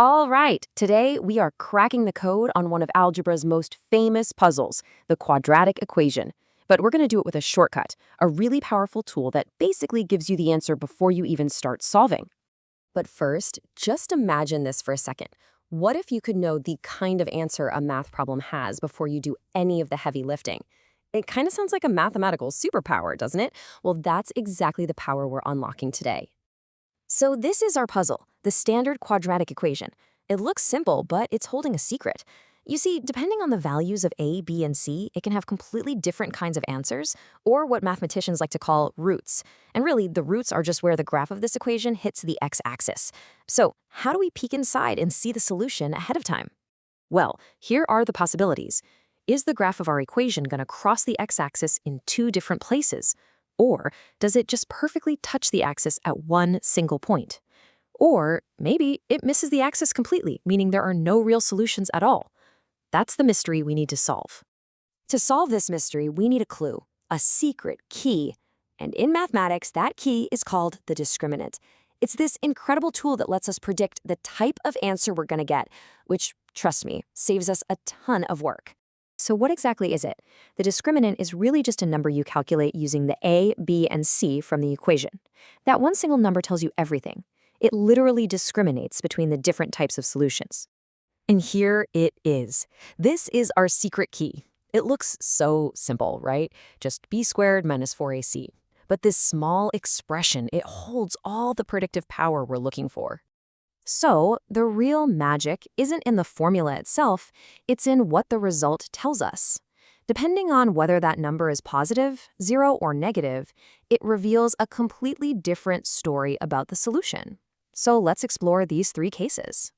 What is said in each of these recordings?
All right, today we are cracking the code on one of algebra's most famous puzzles, the quadratic equation. But we're going to do it with a shortcut, a really powerful tool that basically gives you the answer before you even start solving. But first, just imagine this for a second. What if you could know the kind of answer a math problem has before you do any of the heavy lifting? It kind of sounds like a mathematical superpower, doesn't it? Well, that's exactly the power we're unlocking today. So this is our puzzle, the standard quadratic equation. It looks simple, but it's holding a secret. You see, depending on the values of a, b, and c, it can have completely different kinds of answers, or what mathematicians like to call roots. And really, the roots are just where the graph of this equation hits the x-axis. So how do we peek inside and see the solution ahead of time? Well, here are the possibilities. Is the graph of our equation going to cross the x-axis in two different places? Or does it just perfectly touch the axis at one single point? Or maybe it misses the axis completely, meaning there are no real solutions at all. That's the mystery we need to solve. To solve this mystery, we need a clue, a secret key. And in mathematics, that key is called the discriminant. It's this incredible tool that lets us predict the type of answer we're going to get, which, trust me, saves us a ton of work. So what exactly is it? The discriminant is really just a number you calculate using the a, b, and c from the equation. That one single number tells you everything. It literally discriminates between the different types of solutions. And here it is. This is our secret key. It looks so simple, right? Just b squared minus 4ac. But this small expression, it holds all the predictive power we're looking for. So, the real magic isn't in the formula itself, it's in what the result tells us. Depending on whether that number is positive, 0, or negative, it reveals a completely different story about the solution. So let's explore these three cases.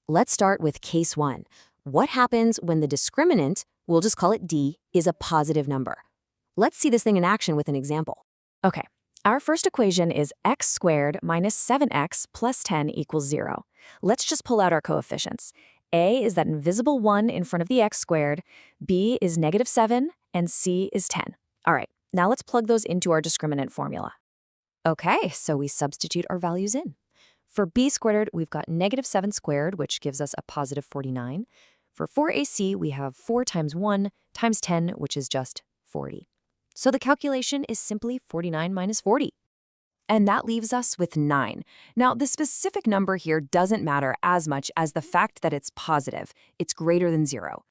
Let's start with case 1. What happens when the discriminant, we'll just call it d, is a positive number? Let's see this thing in action with an example. Okay. Our first equation is x squared minus 7x plus 10 equals 0. Let's just pull out our coefficients. A is that invisible 1 in front of the x squared, b is negative 7, and c is 10. All right, now let's plug those into our discriminant formula. Okay, so we substitute our values in. For b squared, we've got negative 7 squared, which gives us a positive 49. For 4ac, we have 4 times 1 times 10, which is just 40. So the calculation is simply 49 minus 40. And that leaves us with 9. Now, the specific number here doesn't matter as much as the fact that it's positive. It's greater than 0.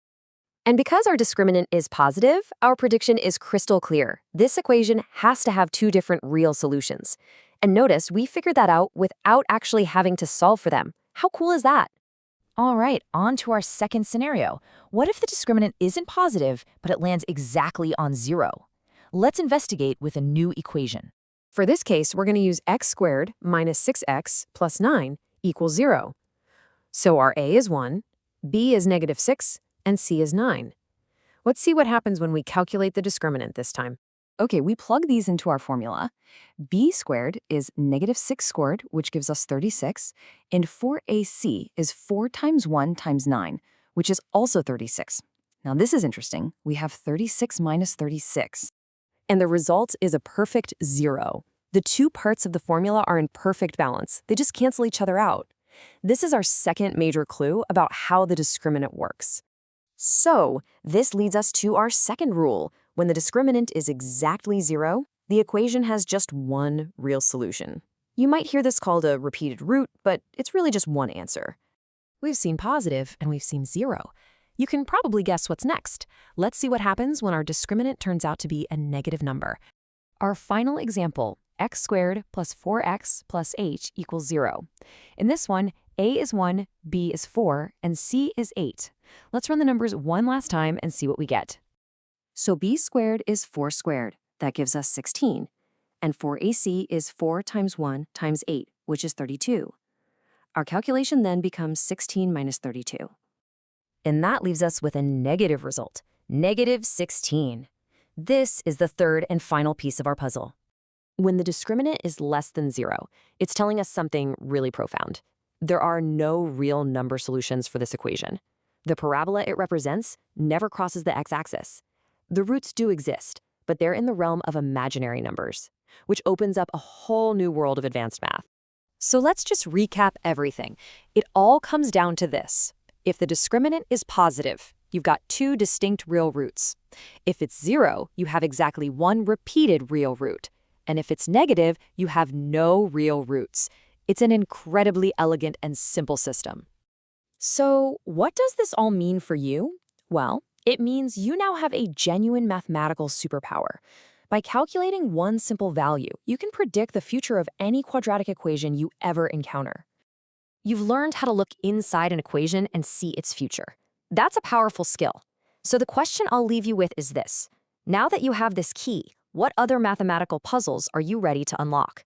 And because our discriminant is positive, our prediction is crystal clear. This equation has to have two different real solutions. And notice, we figured that out without actually having to solve for them. How cool is that? All right, on to our second scenario. What if the discriminant isn't positive, but it lands exactly on 0? Let's investigate with a new equation. For this case, we're going to use x squared minus 6x plus 9 equals 0. So our a is 1, b is negative 6, and c is 9. Let's see what happens when we calculate the discriminant this time. Okay, we plug these into our formula. B squared is negative 6 squared, which gives us 36, and 4ac is 4 times 1 times 9, which is also 36. Now this is interesting. We have 36 minus 36. And the result is a perfect 0. The two parts of the formula are in perfect balance. They just cancel each other out. This is our second major clue about how the discriminant works. So, this leads us to our second rule. When the discriminant is exactly 0, the equation has just one real solution. You might hear this called a repeated root, but it's really just one answer. We've seen positive and we've seen 0. You can probably guess what's next. Let's see what happens when our discriminant turns out to be a negative number. Our final example, x squared plus 4x plus h equals 0. In this one, a is 1, b is 4, and c is 8. Let's run the numbers one last time and see what we get. So b squared is 4 squared. That gives us 16. And 4ac is 4 times 1 times 8, which is 32. Our calculation then becomes 16 minus 32. And that leaves us with a negative result, negative 16. This is the third and final piece of our puzzle. When the discriminant is less than 0, it's telling us something really profound. There are no real number solutions for this equation. The parabola it represents never crosses the x-axis. The roots do exist, but they're in the realm of imaginary numbers, which opens up a whole new world of advanced math. So let's just recap everything. It all comes down to this. If the discriminant is positive, you've got two distinct real roots. If it's 0, you have exactly one repeated real root. And if it's negative, you have no real roots. It's an incredibly elegant and simple system. So, what does this all mean for you? Well, it means you now have a genuine mathematical superpower. By calculating one simple value, you can predict the future of any quadratic equation you ever encounter. You've learned how to look inside an equation and see its future. That's a powerful skill. So the question I'll leave you with is this. Now that you have this key, what other mathematical puzzles are you ready to unlock?